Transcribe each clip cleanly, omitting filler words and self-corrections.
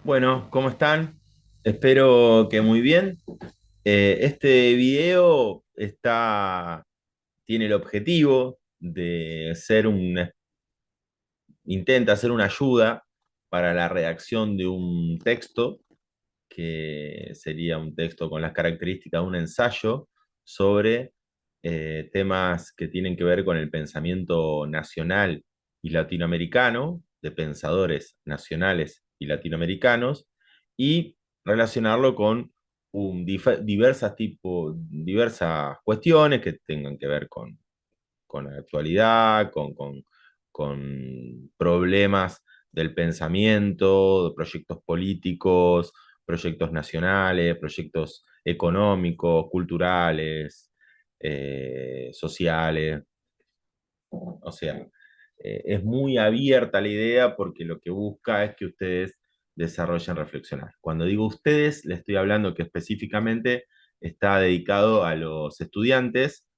Bueno, ¿cómo están? Espero que muy bien. Este video tiene el objetivo de intenta ser una ayuda para la redacción de un texto, que sería un texto con las características de un ensayo sobre temas que tienen que ver con el pensamiento nacional y latinoamericano, de pensadores nacionales y latinoamericanos, y relacionarlo con diversas cuestiones que tengan que ver con la actualidad, con problemas del pensamiento, de proyectos políticos, proyectos nacionales, proyectos económicos, culturales, sociales. O sea, es muy abierta la idea porque lo que busca es que ustedes desarrollen reflexionar. Cuando digo ustedes, le estoy hablando que específicamente está dedicado a los estudiantes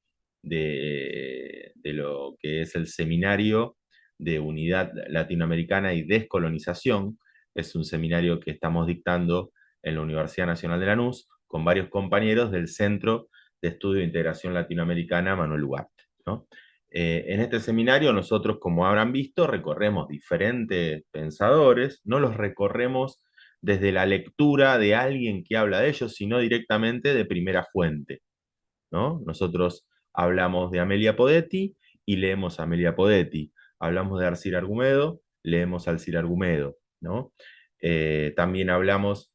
de lo que es el Seminario de Unidad Latinoamericana y Descolonización. Es un seminario que estamos dictando en la Universidad Nacional de Lanús con varios compañeros del Centro de Estudio de Integración Latinoamericana Manuel Ugarte, ¿no? En este seminario nosotros, como habrán visto, recorremos diferentes pensadores, no los recorremos desde la lectura de alguien que habla de ellos, sino directamente de primera fuente, ¿no? Nosotros hablamos de Amelia Podetti y leemos a Amelia Podetti. Hablamos de Arcir Argumedo, leemos a Arcir Argumedo, ¿no? También hablamos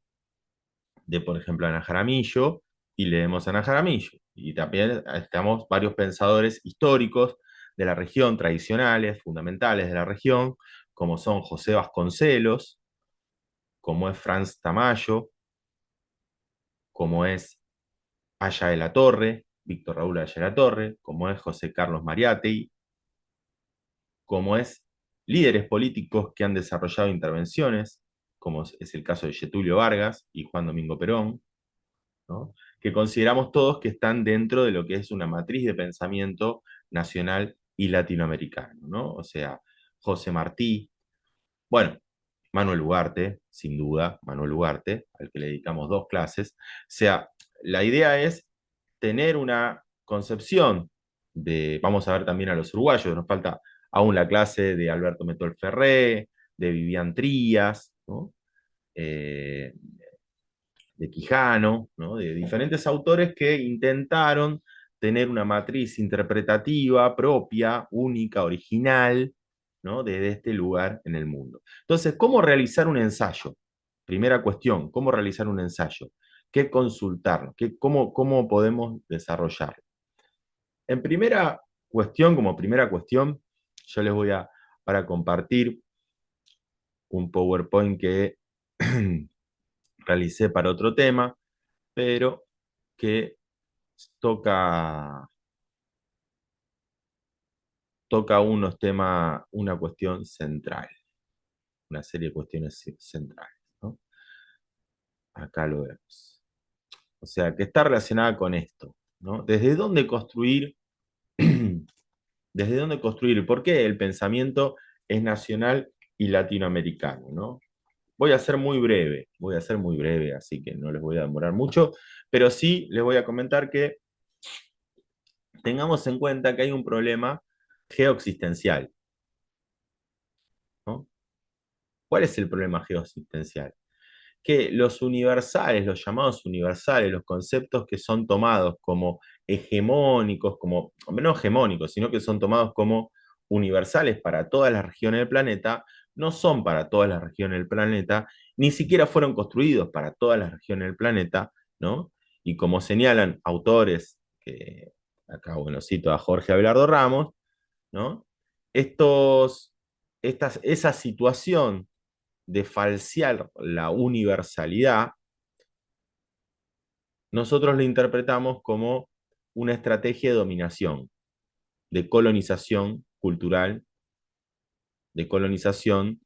de, por ejemplo, Ana Jaramillo y leemos a Ana Jaramillo. Y también estamos varios pensadores históricos de la región, tradicionales, fundamentales de la región, como son José Vasconcelos, como es Franz Tamayo, como es Aya de la Torre, Víctor Raúl Aya de la Torre, como es José Carlos Mariátegui, como es líderes políticos que han desarrollado intervenciones, como es el caso de Getulio Vargas y Juan Domingo Perón, ¿no? Que consideramos todos que están dentro de lo que es una matriz de pensamiento nacional y latinoamericano, ¿no? O sea, José Martí, bueno, Manuel Ugarte, sin duda, Manuel Ugarte, al que le dedicamos dos clases. O sea, la idea es tener una concepción vamos a ver también a los uruguayos, nos falta aún la clase de Alberto Metol Ferré, de Vivian Trías, ¿no? Eh, de Quijano, ¿no? De diferentes autores que intentaron tener una matriz interpretativa propia, única, original, ¿no? Desde este lugar en el mundo. Entonces, ¿cómo realizar un ensayo? Primera cuestión, ¿cómo realizar un ensayo? ¿Qué consultar? ¿Cómo podemos desarrollarlo? En primera cuestión, como primera cuestión, yo les voy a para compartir un PowerPoint que realicé para otro tema, pero que toca, toca unos temas, una cuestión central, una serie de cuestiones centrales, ¿no? Acá lo vemos. O sea, que está relacionada con esto, ¿no? ¿Desde dónde construir? ¿Desde dónde construir? ¿Por qué el pensamiento es nacional y latinoamericano, ¿no? Voy a ser muy breve, así que no les voy a demorar mucho, pero sí les voy a comentar que tengamos en cuenta que hay un problema geoexistencial, ¿no? ¿Cuál es el problema geoexistencial? Que los universales, los llamados universales, los conceptos que son tomados como hegemónicos, como, no hegemónicos, sino que son tomados como universales para todas las regiones del planeta, no son para todas las regiones del planeta, ni siquiera fueron construidos para todas las regiones del planeta, ¿no? Y como señalan autores, que acá, bueno, cito a Jorge Abelardo Ramos, ¿no? Estos, esa situación de falsear la universalidad, nosotros la interpretamos como una estrategia de dominación, de colonización cultural, de colonización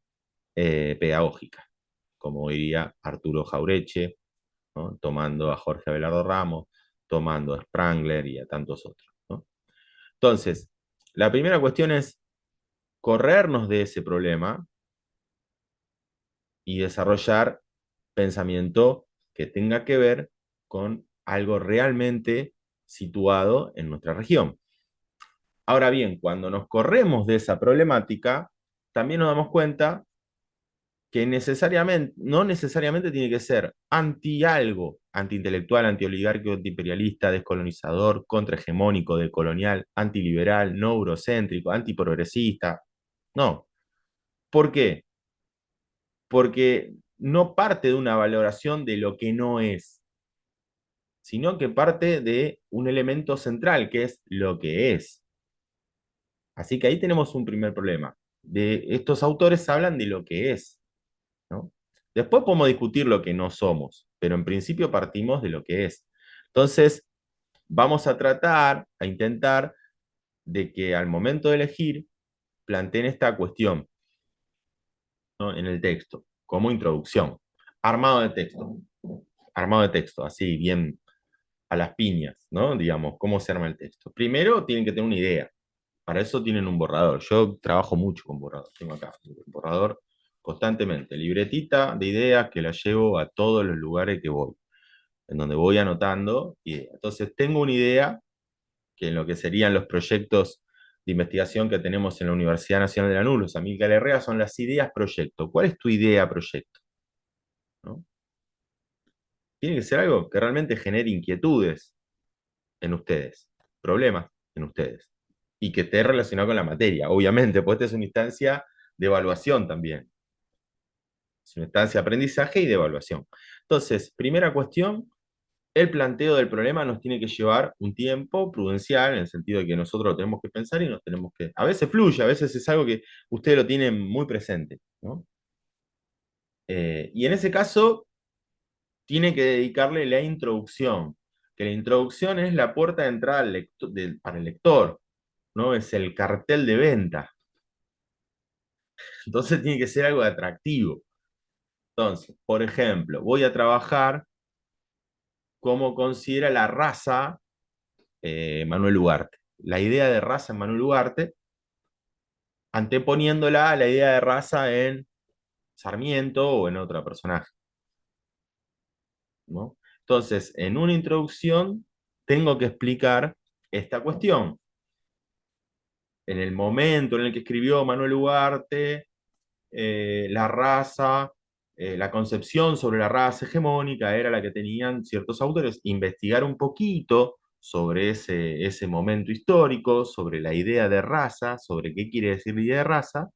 pedagógica, como diría Arturo Jaureche, ¿no? Tomando a Jorge Abelardo Ramos, tomando a Sprangler y a tantos otros, ¿no? Entonces, la primera cuestión es corrernos de ese problema y desarrollar pensamiento que tenga que ver con algo realmente situado en nuestra región. Ahora bien, cuando nos corremos de esa problemática, también nos damos cuenta que necesariamente, no necesariamente tiene que ser anti algo, antiintelectual, antioligárquico, antiimperialista, descolonizador, contrahegemónico, decolonial, antiliberal, no eurocéntrico, antiprogresista. No. ¿Por qué? Porque no parte de una valoración de lo que no es, sino que parte de un elemento central, que es lo que es. Así que ahí tenemos un primer problema. De estos autores hablan de lo que es, ¿no? Después podemos discutir lo que no somos, pero en principio partimos de lo que es. Entonces, vamos a tratar, a intentar de que al momento de elegir, planteen esta cuestión, ¿no? En el texto, como introducción. Armado de texto. Armado de texto, así, bien a las piñas, ¿no? Digamos, cómo se arma el texto. Primero tienen que tener una idea. Para eso tienen un borrador. Yo trabajo mucho con borrador. Tengo acá un borrador constantemente. Libretita de ideas que la llevo a todos los lugares que voy, en donde voy anotando ideas. Entonces, tengo una idea que en lo que serían los proyectos de investigación que tenemos en la Universidad Nacional de Lanús, los Amílcar Herrera, son las ideas proyecto. ¿Cuál es tu idea proyecto? ¿No? Tiene que ser algo que realmente genere inquietudes en ustedes, problemas en ustedes, y que esté relacionado con la materia, obviamente, porque esta es una instancia de evaluación también. Es una instancia de aprendizaje y de evaluación. Entonces, primera cuestión, el planteo del problema nos tiene que llevar un tiempo prudencial, en el sentido de que nosotros lo tenemos que pensar y nos tenemos que... A veces fluye, a veces es algo que ustedes lo tienen muy presente, ¿no? Y en ese caso, tiene que dedicarle la introducción, que la introducción es la puerta de entrada para el lector, ¿no? Es el cartel de venta. Entonces tiene que ser algo atractivo. Entonces, por ejemplo, voy a trabajar cómo considera la raza Manuel Ugarte. La idea de raza en Manuel Ugarte, anteponiéndola a la idea de raza en Sarmiento o en otro personaje, ¿no? Entonces, en una introducción, tengo que explicar esta cuestión. En el momento en el que escribió Manuel Ugarte, la raza, la concepción sobre la raza hegemónica era la que tenían ciertos autores. Investigar un poquito sobre ese momento histórico, sobre la idea de raza, sobre qué quiere decir la idea de raza,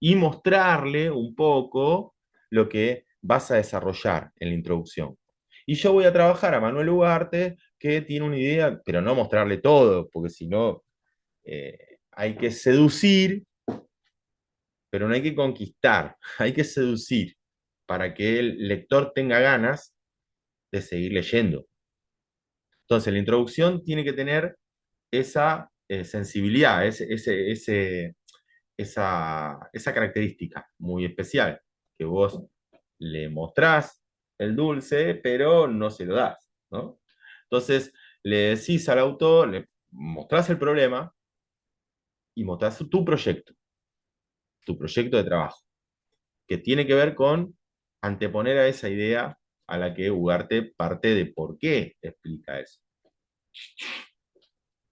y mostrarle un poco lo que vas a desarrollar en la introducción. Y yo voy a trabajar a Manuel Ugarte, que tiene una idea, pero no mostrarle todo, porque si no, hay que seducir, pero no hay que conquistar, hay que seducir para que el lector tenga ganas de seguir leyendo. Entonces, la introducción tiene que tener esa sensibilidad, esa característica muy especial, que vos le mostrás el dulce, pero no se lo das, ¿no? Entonces, le decís al autor, le mostrás el problema y mostrás tu proyecto de trabajo, que tiene que ver con anteponer a esa idea a la que Ugarte parte de por qué explica eso.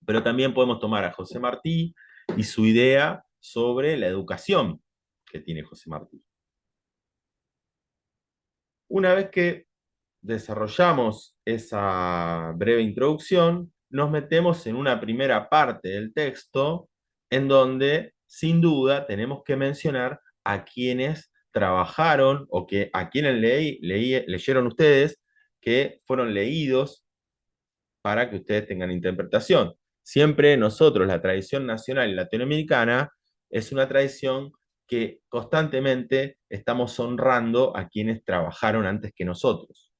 Pero también podemos tomar a José Martí y su idea sobre la educación que tiene José Martí. Una vez que desarrollamos esa breve introducción, nos metemos en una primera parte del texto en donde, sin duda, tenemos que mencionar a quienes trabajaron o a quienes leyeron ustedes, que fueron leídos para que ustedes tengan interpretación. Siempre nosotros, la tradición nacional latinoamericana, es una tradición que constantemente estamos honrando a quienes trabajaron antes que nosotros.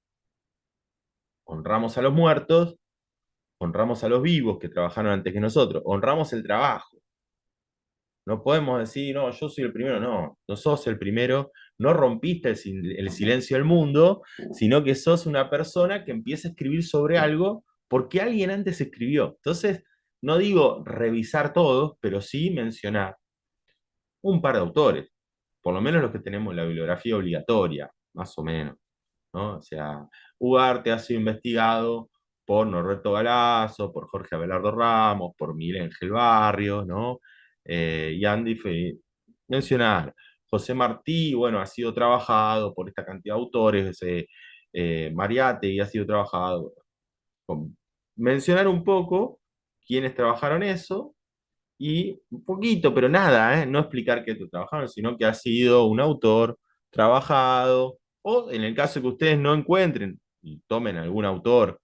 Honramos a los muertos, honramos a los vivos que trabajaron antes que nosotros, honramos el trabajo. No podemos decir, no, yo soy el primero, no, no sos el primero, no rompiste el silencio del mundo, sino que sos una persona que empieza a escribir sobre algo porque alguien antes escribió. Entonces, no digo revisar todos, pero sí mencionar un par de autores, por lo menos los que tenemos en la bibliografía obligatoria, más o menos. ¿no? O sea, Ugarte ha sido investigado por Norberto Galazo, por Jorge Abelardo Ramos, por Miguel Ángel Barrios, ¿no? Y Andy fue mencionar. José Martí, bueno, ha sido trabajado por esta cantidad de autores, Mariátegui ha sido trabajado. Mencionar un poco quiénes trabajaron eso y un poquito, pero nada, ¿eh? No explicar que trabajaron, sino que ha sido un autor trabajado, o en el caso que ustedes no encuentren y tomen algún autor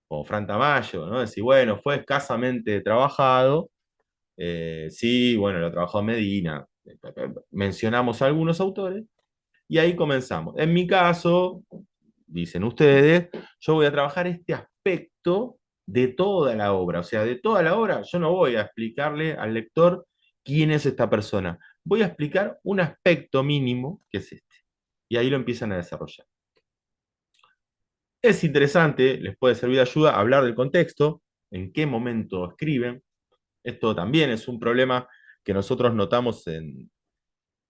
como Fran Tamayo, ¿no? Decir, bueno, fue escasamente trabajado, sí, bueno, lo trabajó Medina, mencionamos algunos autores y ahí comenzamos. En mi caso, dicen ustedes, yo voy a trabajar este aspecto de toda la obra. O sea, de toda la obra, yo no voy a explicarle al lector quién es esta persona. Voy a explicar un aspecto mínimo que es este. Y ahí lo empiezan a desarrollar. Es interesante, les puede servir de ayuda hablar del contexto, en qué momento escriben. Esto también es un problema que nosotros notamos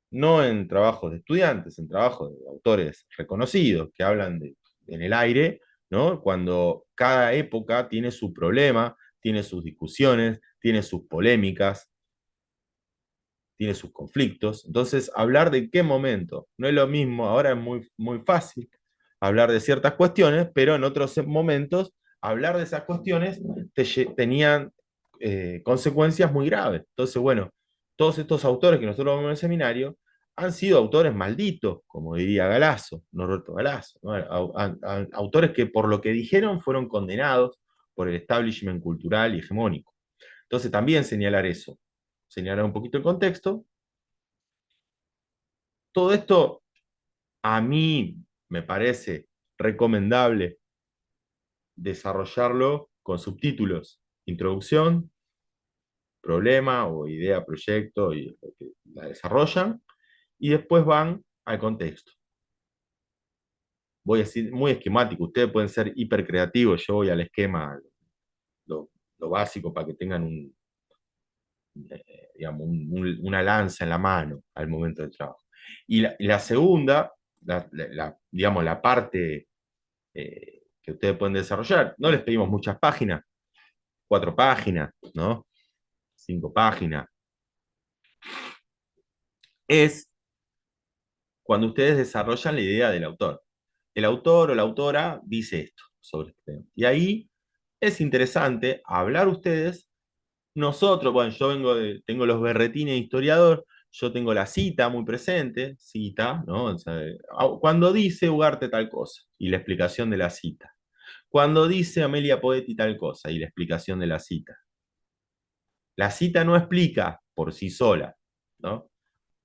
no en trabajos de estudiantes, en trabajos de autores reconocidos que hablan en el aire, ¿no? Cuando cada época tiene su problema, tiene sus discusiones, tiene sus polémicas, tiene sus conflictos. Entonces, hablar de qué momento no es lo mismo, ahora es muy fácil hablar de ciertas cuestiones, pero en otros momentos hablar de esas cuestiones tenían consecuencias muy graves. Entonces, bueno, todos estos autores que nosotros vemos en el seminario han sido autores malditos, como diría Galazo, Norberto Galazo, ¿no? Autores que por lo que dijeron fueron condenados por el establishment cultural y hegemónico. Entonces, también señalar eso, señalar un poquito el contexto. Todo esto a mí me parece recomendable desarrollarlo con subtítulos, introducción, problema o idea, proyecto, y la desarrollan, y después van al contexto. Voy a decir muy esquemático, ustedes pueden ser hiper creativos, yo voy al esquema, lo, lo básico para que tengan digamos, una lanza en la mano al momento del trabajo. Y la segunda, digamos, la parte que ustedes pueden desarrollar. No les pedimos muchas páginas, 4 páginas, ¿no? 5 páginas. Es cuando ustedes desarrollan la idea del autor. El autor o la autora dice esto sobre este tema. Y ahí es interesante hablar ustedes. Nosotros, bueno, tengo los berretines de historiador, yo tengo la cita muy presente, cita, ¿no? O sea, cuando dice Ugarte tal cosa, y la explicación de la cita. Cuando dice Amelia Poetti tal cosa, y la explicación de la cita. La cita no explica por sí sola, ¿no?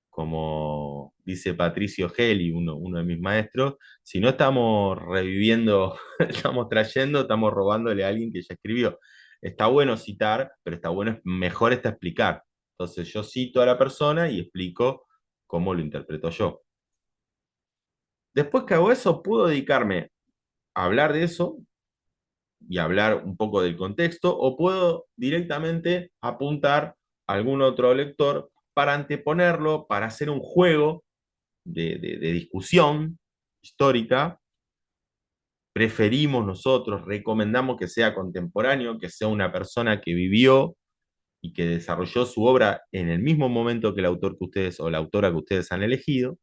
Como dice Patricio Geli, uno de mis maestros, si no estamos reviviendo, estamos trayendo, estamos robándole a alguien que ya escribió. Está bueno citar, pero mejor está explicar. Entonces yo cito a la persona y explico cómo lo interpreto yo. Después que hago eso, puedo dedicarme a hablar de eso y hablar un poco del contexto, o puedo directamente apuntar a algún otro lector para anteponerlo, para hacer un juego de discusión histórica. Preferimos nosotros, recomendamos que sea contemporáneo, que sea una persona que vivió y que desarrolló su obra en el mismo momento que el autor que ustedes o la autora que ustedes han elegido.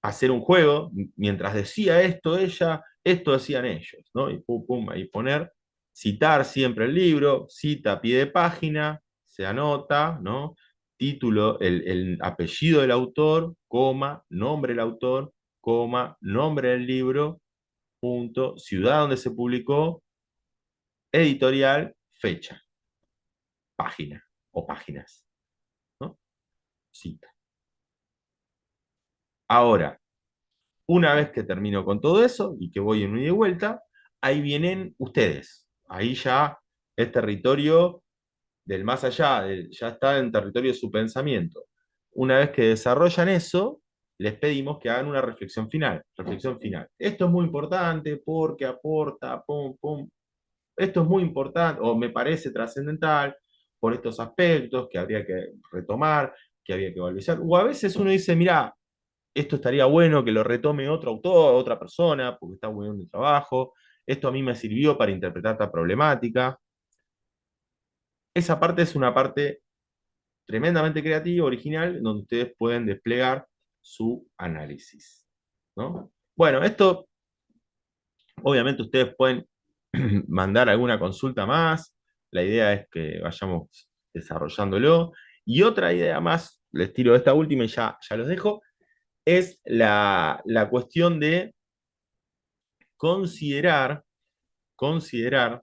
Hacer un juego, mientras decía esto ella, esto decían ellos, ¿no? Y pum, pum, ahí poner, citar siempre el libro, cita a pie de página, se anota, ¿no? Título, el apellido del autor, coma, nombre del autor, coma, nombre del libro, punto, ciudad donde se publicó, editorial, fecha, página o páginas, ¿no? Cita. Ahora, una vez que termino con todo eso y que voy en un ida y vuelta, ahí vienen ustedes. Ahí ya es territorio del más allá, ya está en territorio de su pensamiento. Una vez que desarrollan eso, les pedimos que hagan una reflexión final. Reflexión final. Esto es muy importante porque aporta, pum, pum. Esto es muy importante o me parece trascendental por estos aspectos que habría que retomar, que había que valorizar. O a veces uno dice, mira, esto estaría bueno que lo retome otro autor, otra persona, porque está bueno mi trabajo, esto a mí me sirvió para interpretar esta problemática. Esa parte es una parte tremendamente creativa, original, donde ustedes pueden desplegar su análisis, ¿no? Bueno, esto obviamente ustedes pueden mandar alguna consulta más, la idea es que vayamos desarrollándolo. Y otra idea más, les tiro esta última y ya los dejo, es la cuestión de considerar, considerar,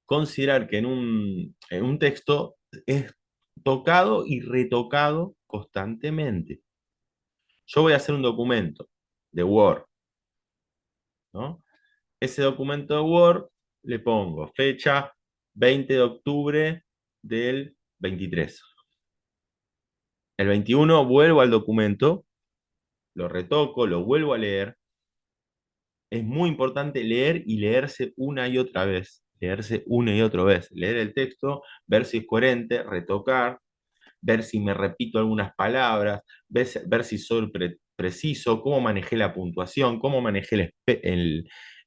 considerar que en un texto es tocado y retocado constantemente. Yo voy a hacer un documento de Word, ¿no? Ese documento de Word le pongo fecha 20 de octubre del 23. El 21 vuelvo al documento, lo retoco, lo vuelvo a leer. Es muy importante leer y leerse una y otra vez. Leerse una y otra vez. Leer el texto, ver si es coherente, retocar, ver si me repito algunas palabras, ver si soy preciso, cómo manejé la puntuación, cómo manejé el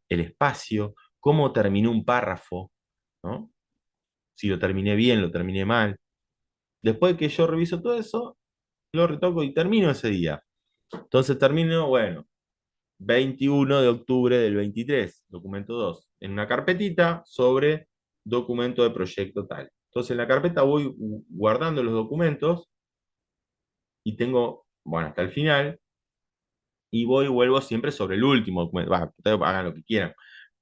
espacio, cómo terminé un párrafo, ¿no? Si lo terminé bien, lo terminé mal. Después de que yo reviso todo eso, lo retoco y termino ese día. Entonces termino, bueno, 21 de octubre del 23, documento 2, en una carpetita sobre documento de proyecto tal. Entonces en la carpeta voy guardando los documentos y tengo, bueno, hasta el final, y voy y vuelvo siempre sobre el último documento. Bah, ustedes hagan lo que quieran,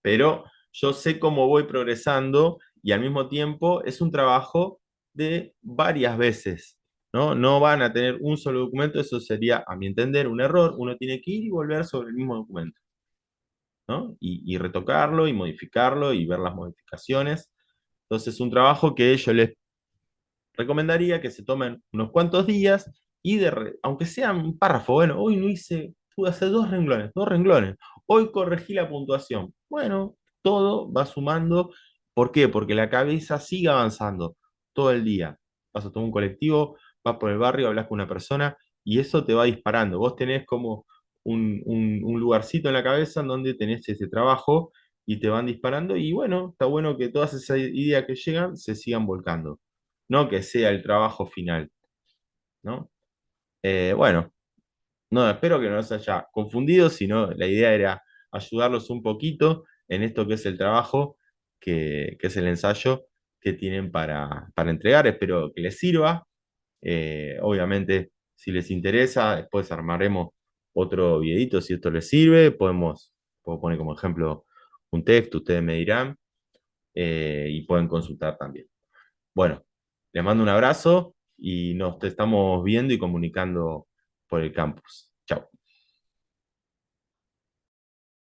pero yo sé cómo voy progresando y al mismo tiempo es un trabajo de varias veces, ¿no? No van a tener un solo documento, eso sería, a mi entender, un error. Uno tiene que ir y volver sobre el mismo documento, ¿no? Y retocarlo y modificarlo y ver las modificaciones. Entonces, es un trabajo que yo les recomendaría que se tomen unos cuantos días y aunque sea un párrafo, bueno, hoy no hice, pude hacer dos renglones, hoy corregí la puntuación. Bueno, todo va sumando. ¿Por qué? Porque la cabeza sigue avanzando todo el día. Vas a tomar un colectivo, vas por el barrio, hablas con una persona y eso te va disparando. Vos tenés como un lugarcito en la cabeza en donde tenés ese trabajo y te van disparando y bueno, está bueno que todas esas ideas que llegan se sigan volcando, no que sea el trabajo final, ¿no? Bueno, no, espero que no se haya confundido, sino la idea era ayudarlos un poquito en esto que es el trabajo, que es el ensayo que tienen para entregar. Espero que les sirva. Obviamente, si les interesa, después armaremos otro videito si esto les sirve. Puedo poner como ejemplo un texto, ustedes me dirán, y pueden consultar también. Bueno, les mando un abrazo y nos estamos viendo y comunicando por el campus. Chao.